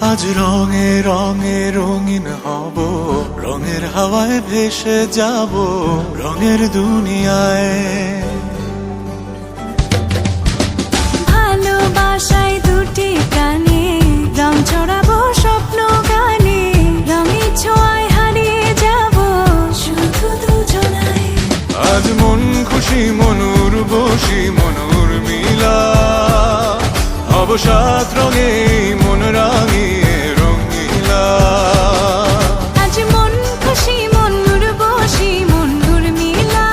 আজ রঙে রঙে রঙিন হব, রঙের হাওয়ায় ভেসে যাব রঙের দুনিয়ায়। ভালোবাসায় দুটি প্রাণে রং ছড়াবো স্বপ্ন গানে, রঙের ছোঁয়ায় হারিয়ে যাব শুধু দুজনায়। আজ মন খুশি মনুর বসি মনুর মিলা, হব সাত রঙে মন রাঙিয়ে রঙিলা। আজ মন খুশি মনুর বসি মনুর মিলা,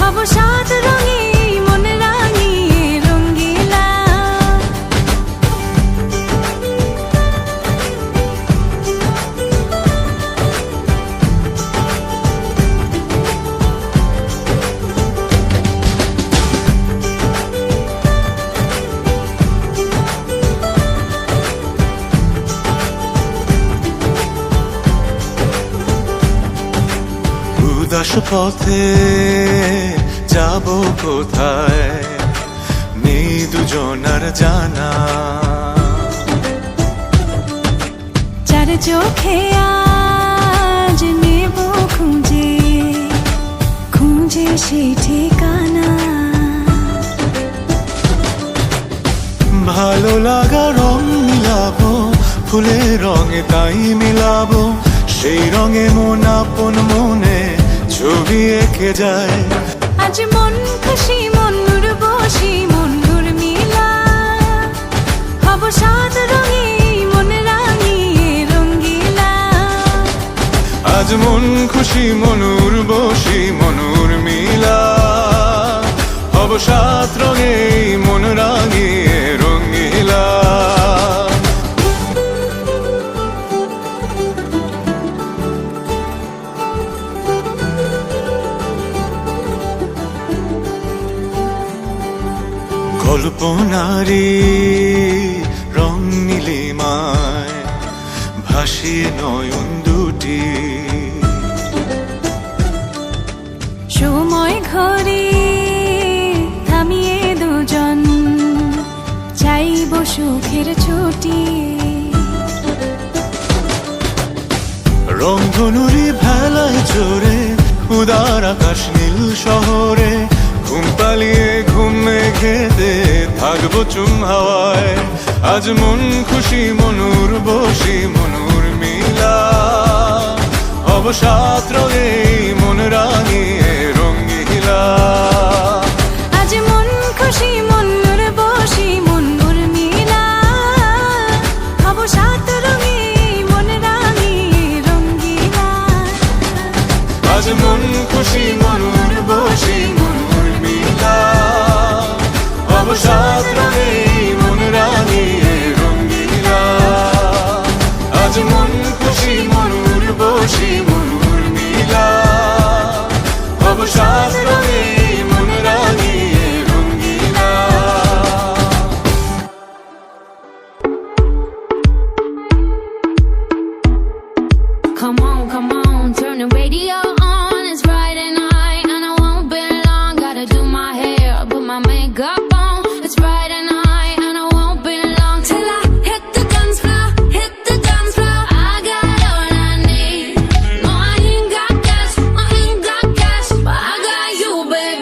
হব সাত রঙে মন রাঙিয়ে রঙিলা। উদাস পথে যাব কোথায় নেই দুজনার জানা, চার চোখে আজ নেব খুঁজে খুঁজে সে ঠিকানা। ভালো লাগা রং মিলাবো ফুলের রঙে তাই মিলাবো, সেই রঙে মন আপন মনে ছবি এঁকে যায়। আজ মন খুশি মনুর বসি মনুর মিলা, হব সাত রঙে মন রাঙিয়ে রঙিলা। আজ মন খুশি মনুর বসি মনুর মিলা, হব সাত রঙে মন রাঙিয়ে রঙিলা। কল্পনারি রং নীলিমায় ভাসিয়ে নয়ন দুটি, সময় ঘরে থামিয়ে দুজন চাইব সুখের ছুটি। রংধনুরি ভেলায় চড়ে উদার আকাশ নীল শহরে, ঘুম পালিয়ে ঘুম মেঘেতে থাকবো চুম হাওয়ায়। আজ মন খুশি মনুর বসি মনুর মিলা, হব সাত রঙে মন রাঙিয়ে রঙিলা। আজ মন খুশি মনুর বসি মনুর মিলা, হব সাত রঙে মন রাঙিয়ে রঙিলা। আজ মন খুশি মনুর বসি মনুর মিলা, হব সাত রঙে মন রাঙিয়ে রঙিলা। আজ মন খুশি মনুর বসি মনুর মিলা, হব সাত রঙে মন রাঙিয়ে Rangeela. Come on, turn the radio on. It's Friday night and I won't be long. Gotta do my hair, put my makeup on. It's Friday night and I won't be long till I hit the dance floor, hit the dance floor. I got all I need. No, I ain't got cash, but I got you, baby.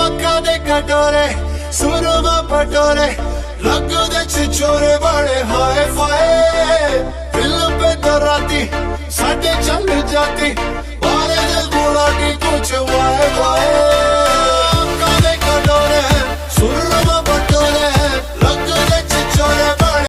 ਅੱਖਾਂ ਦੇ ਕਟੋਰੇ ਸੁਰਮਾ ਪਟੋਰੇ ਲੱਗਦੇ ਛਿਛੋਰੇ ਬੜੇ ਹਾਏ ਫਾਏ ਦਿਲ पे तो राती साडे चल जाती बारे दिल बुलाती कुछ वाए वाए